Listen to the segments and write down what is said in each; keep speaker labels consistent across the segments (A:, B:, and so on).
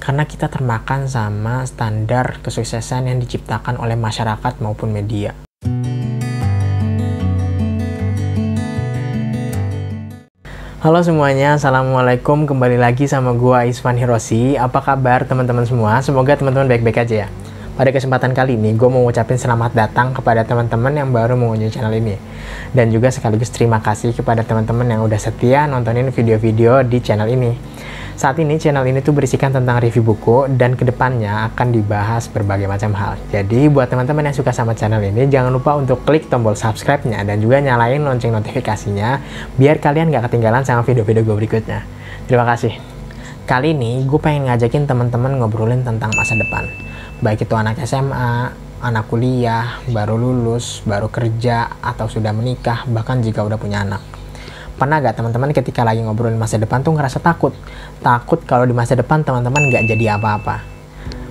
A: Karena kita termakan sama standar kesuksesan yang diciptakan oleh masyarakat maupun media. Halo semuanya, Assalamualaikum. Kembali lagi sama gua Isvan Hiroshi. Apa kabar teman-teman semua? Semoga teman-teman baik-baik aja ya. Pada kesempatan kali ini, gue mau ngucapin selamat datang kepada teman-teman yang baru mengunjungi channel ini. Dan juga sekaligus terima kasih kepada teman-teman yang udah setia nontonin video-video di channel ini. Saat ini channel ini tuh berisikan tentang review buku dan kedepannya akan dibahas berbagai macam hal. Jadi buat teman-teman yang suka sama channel ini, jangan lupa untuk klik tombol subscribe-nya dan juga nyalain lonceng notifikasinya biar kalian gak ketinggalan sama video-video gue berikutnya. Terima kasih. Kali ini gue pengen ngajakin teman-teman ngobrolin tentang masa depan. Baik itu anak SMA, anak kuliah, baru lulus, baru kerja, atau sudah menikah, bahkan jika udah punya anak. Pernah gak teman-teman ketika lagi ngobrolin masa depan tuh ngerasa takut? Takut kalau di masa depan teman-teman gak jadi apa-apa.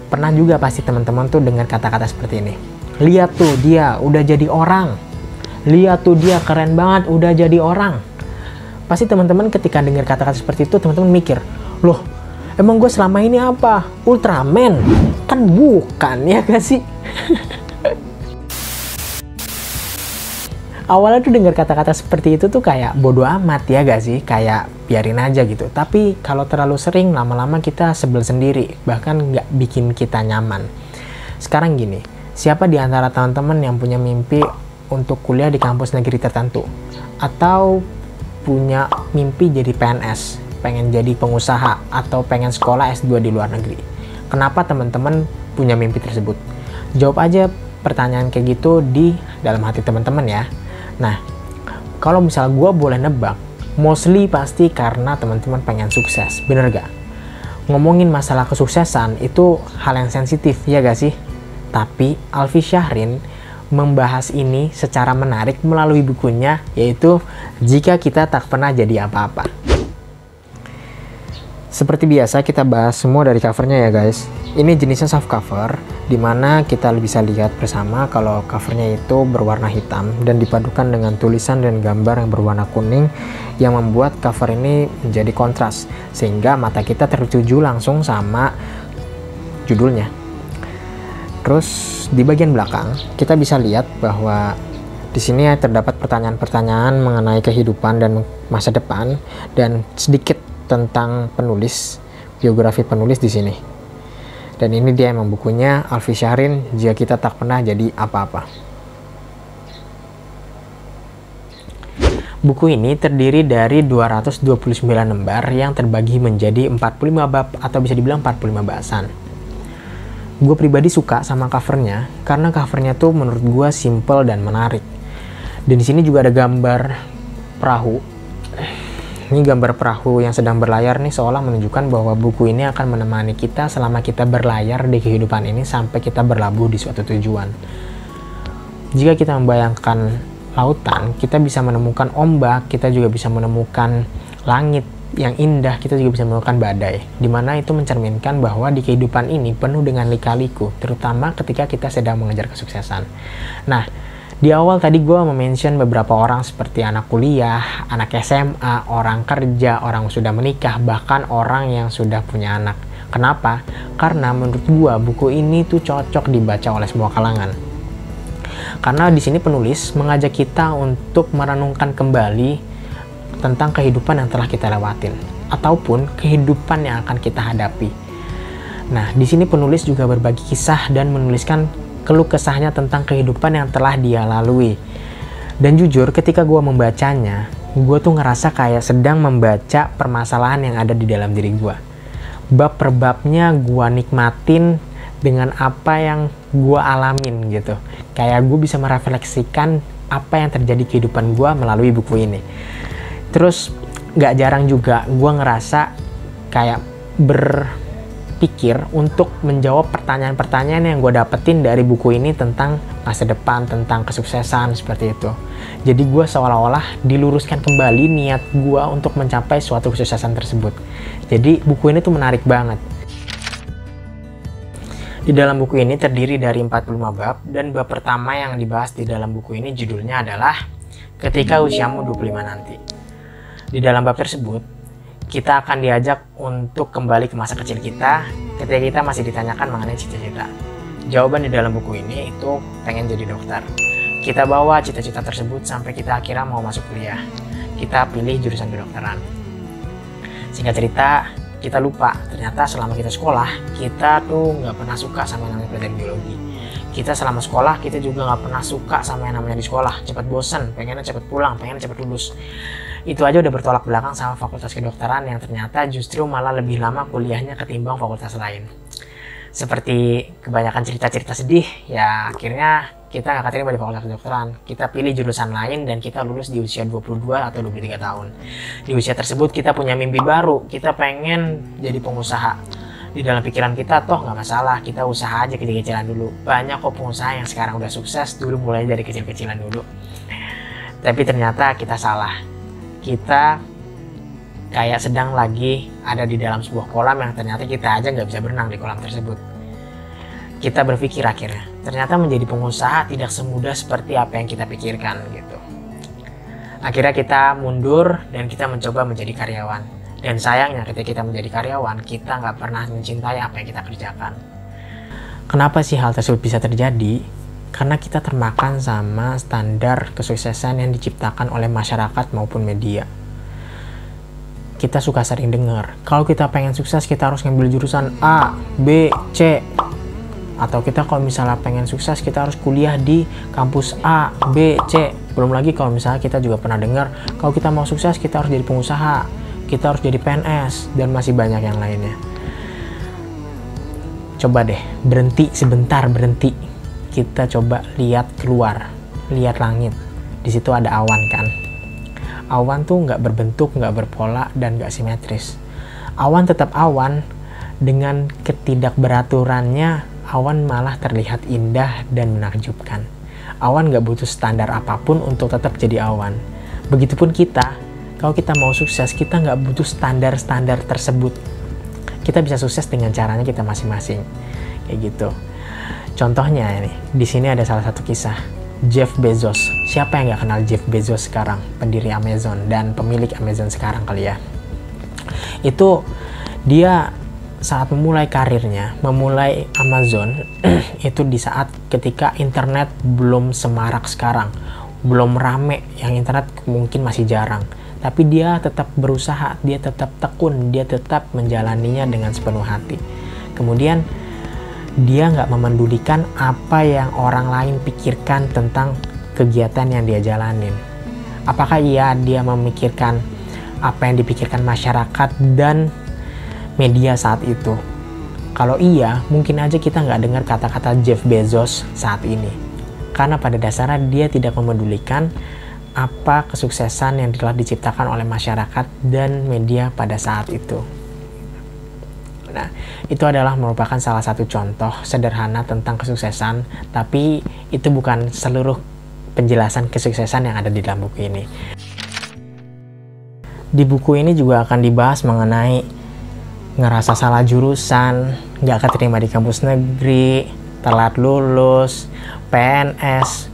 A: Pernah juga pasti teman-teman tuh dengar kata-kata seperti ini. Lihat tuh dia udah jadi orang. Lihat tuh dia keren banget udah jadi orang. Pasti teman-teman ketika dengar kata-kata seperti itu teman-teman mikir, loh emang gue selama ini apa? Ultraman? Kan bukan ya gak sih? Awalnya tuh dengar kata-kata seperti itu tuh kayak bodo amat ya gak sih? Kayak biarin aja gitu. Tapi kalau terlalu sering lama-lama kita sebel sendiri. Bahkan gak bikin kita nyaman. Sekarang gini, siapa di antara teman-teman yang punya mimpi untuk kuliah di kampus negeri tertentu? Atau punya mimpi jadi PNS? Pengen jadi pengusaha? Atau pengen sekolah S2 di luar negeri? Kenapa teman-teman punya mimpi tersebut? Jawab aja pertanyaan kayak gitu di dalam hati teman-teman ya. Nah, kalau misal gue boleh nebak, mostly pasti karena teman-teman pengen sukses, bener gak? Ngomongin masalah kesuksesan itu hal yang sensitif, ya gak sih? Tapi Alfi Syahrin membahas ini secara menarik melalui bukunya, yaitu Jika Kita Tak Pernah Jadi Apa-Apa. Seperti biasa kita bahas semua dari covernya ya guys. Ini jenisnya soft cover, dimana kita bisa lihat bersama kalau covernya itu berwarna hitam dan dipadukan dengan tulisan dan gambar yang berwarna kuning yang membuat cover ini menjadi kontras sehingga mata kita tertuju langsung sama judulnya. Terus di bagian belakang kita bisa lihat bahwa di sini terdapat pertanyaan-pertanyaan mengenai kehidupan dan masa depan dan sedikit tentang penulis, biografi penulis di sini. Dan ini dia emang bukunya Alfi Syahrin, Jika Kita Tak Pernah Jadi Apa-Apa. Buku ini terdiri dari 229 lembar yang terbagi menjadi 45 bab atau bisa dibilang 45 bahasan. Gue pribadi suka sama covernya karena covernya tuh menurut gue simple dan menarik. Dan di sini juga ada gambar perahu. Ini gambar perahu yang sedang berlayar nih seolah menunjukkan bahwa buku ini akan menemani kita selama kita berlayar di kehidupan ini sampai kita berlabuh di suatu tujuan. Jika kita membayangkan lautan, kita bisa menemukan ombak, kita juga bisa menemukan langit yang indah, kita juga bisa menemukan badai. Dimana itu mencerminkan bahwa di kehidupan ini penuh dengan lika-liku, terutama ketika kita sedang mengejar kesuksesan. Nah, di awal tadi gue mention beberapa orang seperti anak kuliah, anak SMA, orang kerja, orang sudah menikah, bahkan orang yang sudah punya anak. Kenapa? Karena menurut gue buku ini tuh cocok dibaca oleh semua kalangan. Karena di sini penulis mengajak kita untuk merenungkan kembali tentang kehidupan yang telah kita lewatin ataupun kehidupan yang akan kita hadapi. Nah, di sini penulis juga berbagi kisah dan menuliskan keluh kesahnya tentang kehidupan yang telah dia lalui. Dan jujur ketika gue membacanya, gue tuh ngerasa kayak sedang membaca permasalahan yang ada di dalam diri gue. Bab per babnya gue nikmatin dengan apa yang gue alamin gitu. Kayak gue bisa merefleksikan apa yang terjadi kehidupan gue melalui buku ini. Terus gak jarang juga gue ngerasa kayak berpikir untuk menjawab pertanyaan-pertanyaan yang gue dapetin dari buku ini tentang masa depan, tentang kesuksesan, seperti itu. Jadi gue seolah-olah diluruskan kembali niat gue untuk mencapai suatu kesuksesan tersebut. Jadi buku ini tuh menarik banget. Di dalam buku ini terdiri dari 45 bab, dan bab pertama yang dibahas di dalam buku ini judulnya adalah Ketika Usiamu 25 Nanti. Di dalam bab tersebut, kita akan diajak untuk kembali ke masa kecil kita ketika kita masih ditanyakan mengenai cita-cita. Jawaban di dalam buku ini itu pengen jadi dokter. Kita bawa cita-cita tersebut sampai kita akhirnya mau masuk kuliah. Kita pilih jurusan kedokteran. Singkat cerita, kita lupa ternyata selama kita sekolah, kita tuh nggak pernah suka sama yang namanya pelajaran biologi. Kita selama sekolah, kita juga nggak pernah suka sama yang namanya di sekolah. Cepat bosan, pengennya cepat pulang, pengennya cepat lulus. Itu aja udah bertolak belakang sama fakultas kedokteran yang ternyata justru malah lebih lama kuliahnya ketimbang fakultas lain. Seperti kebanyakan cerita-cerita sedih, ya akhirnya kita nggak keterima di fakultas kedokteran. Kita pilih jurusan lain dan kita lulus di usia 22 atau 23 tahun. Di usia tersebut kita punya mimpi baru, kita pengen jadi pengusaha. Di dalam pikiran kita, toh nggak masalah, kita usaha aja kecil-kecilan dulu. Banyak kok pengusaha yang sekarang udah sukses, dulu mulai dari kecil-kecilan dulu. Tapi ternyata kita salah. Kita kayak sedang lagi ada di dalam sebuah kolam yang ternyata kita aja nggak bisa berenang di kolam tersebut. Kita berpikir akhirnya, ternyata menjadi pengusaha tidak semudah seperti apa yang kita pikirkan gitu. Akhirnya kita mundur dan kita mencoba menjadi karyawan. Dan sayangnya ketika kita menjadi karyawan, kita nggak pernah mencintai apa yang kita kerjakan. Kenapa sih hal tersebut bisa terjadi? Karena kita termakan sama standar kesuksesan yang diciptakan oleh masyarakat maupun media. Kita suka sering dengar, kalau kita pengen sukses kita harus ngambil jurusan A, B, C. Atau kita kalau misalnya pengen sukses kita harus kuliah di kampus A, B, C. Belum lagi kalau misalnya kita juga pernah dengar, kalau kita mau sukses kita harus jadi pengusaha, kita harus jadi PNS, dan masih banyak yang lainnya. Coba deh, berhenti sebentar, berhenti. Kita coba lihat keluar, lihat langit. Di situ ada awan kan. Awan tuh nggak berbentuk, nggak berpola, dan nggak simetris. Awan tetap awan, dengan ketidakberaturannya awan malah terlihat indah dan menakjubkan. Awan nggak butuh standar apapun untuk tetap jadi awan. Begitupun kita, kalau kita mau sukses, kita nggak butuh standar-standar tersebut. Kita bisa sukses dengan caranya kita masing-masing, kayak gitu. Contohnya ini, di sini ada salah satu kisah Jeff Bezos. Siapa yang nggak kenal Jeff Bezos sekarang, pendiri Amazon dan pemilik Amazon sekarang kali ya? Itu dia saat memulai karirnya, memulai Amazon itu di saat ketika internet belum semarak sekarang, belum rame, yang internet mungkin masih jarang. Tapi dia tetap berusaha, dia tetap tekun, dia tetap menjalaninya dengan sepenuh hati. Kemudian dia nggak memendulikan apa yang orang lain pikirkan tentang kegiatan yang dia jalanin. Apakah dia memikirkan apa yang dipikirkan masyarakat dan media saat itu? Kalau iya, mungkin aja kita nggak dengar kata-kata Jeff Bezos saat ini. Karena pada dasarnya dia tidak memedulikan apa kesuksesan yang telah diciptakan oleh masyarakat dan media pada saat itu. Nah, itu adalah merupakan salah satu contoh sederhana tentang kesuksesan, tapi itu bukan seluruh penjelasan kesuksesan yang ada di dalam buku ini. Di buku ini juga akan dibahas mengenai ngerasa salah jurusan, nggak keterima di kampus negeri, telat lulus, PNS,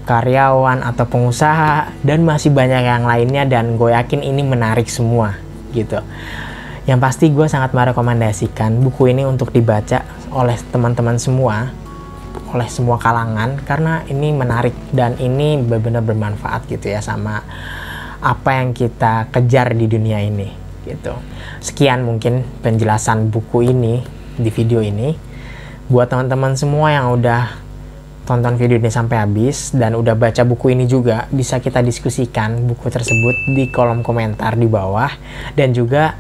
A: karyawan atau pengusaha, dan masih banyak yang lainnya, dan gue yakin ini menarik semua gitu. Yang pasti gue sangat merekomendasikan buku ini untuk dibaca oleh teman-teman semua, oleh semua kalangan, karena ini menarik dan ini benar-benar bermanfaat gitu ya sama apa yang kita kejar di dunia ini gitu. Sekian mungkin penjelasan buku ini di video ini. Buat teman-teman semua yang udah tonton video ini sampai habis dan udah baca buku ini juga, bisa kita diskusikan buku tersebut di kolom komentar di bawah. Dan juga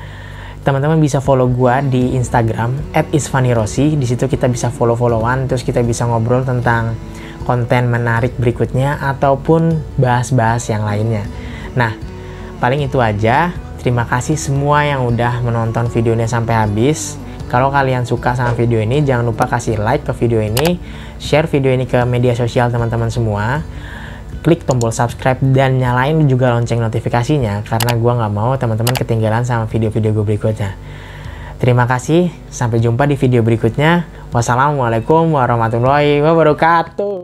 A: teman-teman bisa follow gua di Instagram @isfanirosi. Di situ kita bisa follow-followan, terus kita bisa ngobrol tentang konten menarik berikutnya ataupun bahas-bahas yang lainnya. Nah, paling itu aja. Terima kasih semua yang udah menonton videonya sampai habis. Kalau kalian suka sama video ini, jangan lupa kasih like ke video ini, share video ini ke media sosial teman-teman semua, klik tombol subscribe dan nyalain juga lonceng notifikasinya, karena gue nggak mau teman-teman ketinggalan sama video-video gue berikutnya. Terima kasih, sampai jumpa di video berikutnya. Wassalamualaikum warahmatullahi wabarakatuh.